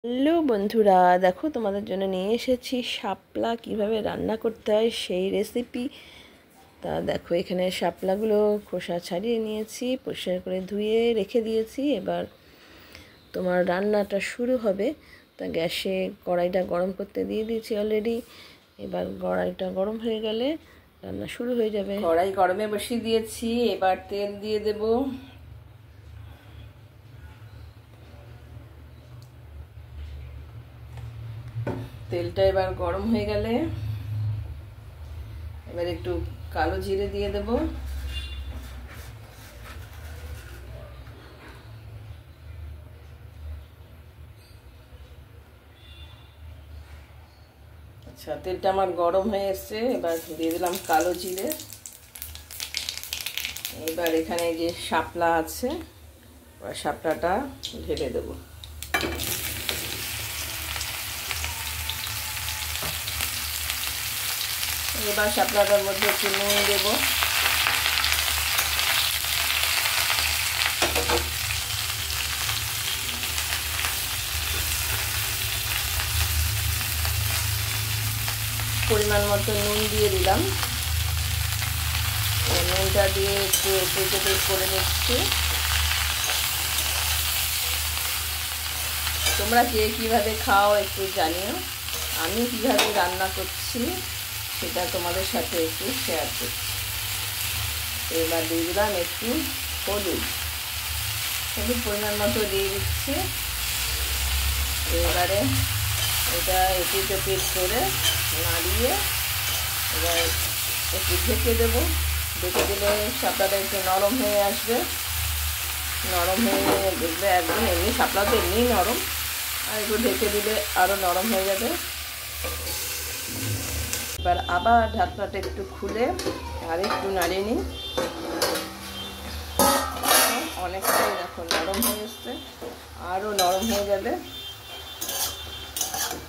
Hello বন্ধুরা, দেখো তোমাদের জন্য নিয়ে এসেছি শাপলা কিভাবে রান্না করতে হয় সেই রেসিপি। তা দেখো, এখানে শাপলাগুলো খোসা ছাড়িয়ে নিয়েছি, পরিষ্কার করে ধুয়ে রেখে দিয়েছি। এবার তোমার রান্নাটা শুরু হবে। তা গ্যাসে কড়াইটা গরম করতে দিয়ে দিয়েছি অলরেডি। এবার কড়াইটা গরম হয়ে গেলে রান্না শুরু হয়ে যাবে। কড়াই গরমে বসিয়ে দিয়েছি, এবার তেল দিয়ে দেবো। তেলটা এবার গরম হয়ে গেলে এবার একটু কালো জিরে দিয়ে দেব। আচ্ছা, তেলটা আমার গরম হয়ে এসছে, এবার দিয়ে দিলাম কালো জিরে। এবার এখানে যে শাপলা আছে, শাপলাটা ঢেলে দেবো। এবার শাপলাটার মধ্যে একটু নুন দেব। পরিমাণ মতো নুন দিয়ে দিলাম। নুনটা দিয়ে একটু এপিট করে নিচ্ছি। তোমরা কে কীভাবে খাও একটু জানিও। আমি কীভাবে রান্না করছি সেটা তোমাদের সাথে একটু শেয়ার করছি। এবার দিয়ে দিলাম একটু হলুদ পরিমাণ মতো দিয়ে দিচ্ছি। এবারে এটা এপিট করে নাড়িয়ে এবার একটু ঢেকে দেবো। ঢেকে দিলে শাপলাটা একটু নরম হয়ে আসবে। নরম হয়ে দেখবে একদম, এমনি শাপলা তো এমনি নরম, আর একটু ঢেকে দিলে আরও নরম হয়ে যাবে। এবার আবার ঢাকনাটা একটু খুলে আর একটু নাড়িয়ে নিই। অনেকটাই দেখো নরম হয়ে এসছে, আরও নরম হয়ে যাবে।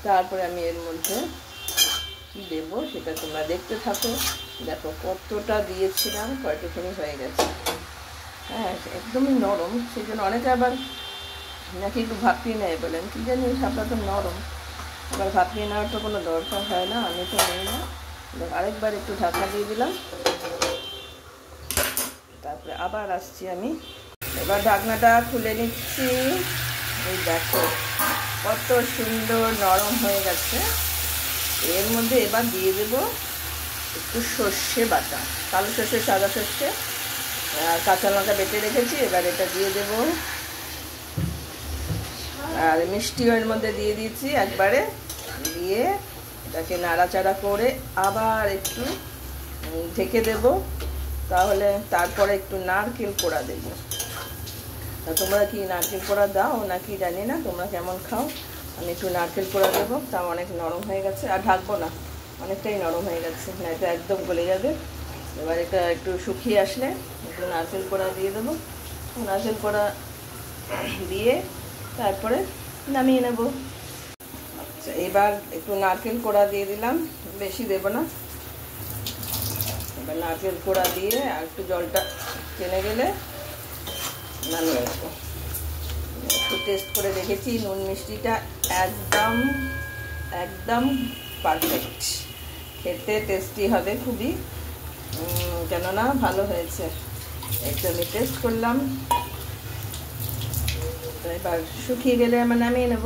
তারপরে আমি এর মধ্যে কি দেবো সেটা তোমরা দেখতে থাকো। দেখো কতটা দিয়েছিলাম, কতখানি হয়ে গেছে। হ্যাঁ, একদমই নরম, সেই জন্য অনেকে আবার নাকি একটু ভাপিয়ে নেয়, বলেন কি জানি শাপলা তো নরম, আবার ভাপিয়ে নেওয়ার তো কোনো দরকার হয় না, আমি তো নিই না। আরেকবার একটু ঢাকা দিয়ে দিলাম, তারপরে আবার আসছি আমি। এবার ঢাকনাটা খুলে নিচ্ছি। এই দেখো কত সুন্দর নরম হয়ে গেছে। এর মধ্যে এবার দিয়ে দেবো একটু সর্ষে বাটা, কালো সর্ষে, সাদা সর্ষে আর কাঁচা লঙ্কা বেটে রেখেছি। এবার এটা দিয়ে দেবো, আর মিষ্টিও এর মধ্যে দিয়ে দিয়েছি একবারে। দিয়ে এটাকে নাড়াচাড়া করে আবার একটু ঢেকে দেব। তাহলে তারপরে একটু নারকেল কোড়া দেব। তা তোমরা কি নারকেল কোড়া দাও নাকি জানি না, তোমরা কেমন খাও। আমি একটু নারকেল কোড়া দেবো। তা অনেক নরম হয়ে গেছে, আর ঢাকবো না, অনেকটাই নরম হয়ে গেছে, না এটা একদম গলে যাবে। এবার এটা একটু শুকিয়ে আসলে একটু নারকেল কোড়া দিয়ে দেবো। নারকেল কোড়া দিয়ে তারপরে নামিয়ে নেব। আচ্ছা, এবার একটু নারকেল কোড়া দিয়ে দিলাম, বেশি দেব না। এবার নারকেল কোড়া দিয়ে আর একটু জলটা টেনে গেলে নামিয়ে নেবো। একটু টেস্ট করে দেখেছি, নুন মিষ্টিটা একদম একদম পারফেক্ট, খেতে টেস্টি হবে খুবই, কেননা ভালো হয়েছে। একটু আমি টেস্ট করলাম। এবার শুকিয়ে গেলে আমরা নামিয়ে নেব।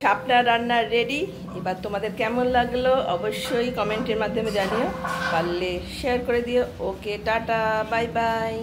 শাপলা রান্না রেডি। এবার তোমাদের কেমন লাগলো অবশ্যই কমেন্টের মাধ্যমে জানিও, পারলে শেয়ার করে দিও। ওকে, টাটা, বাই বাই।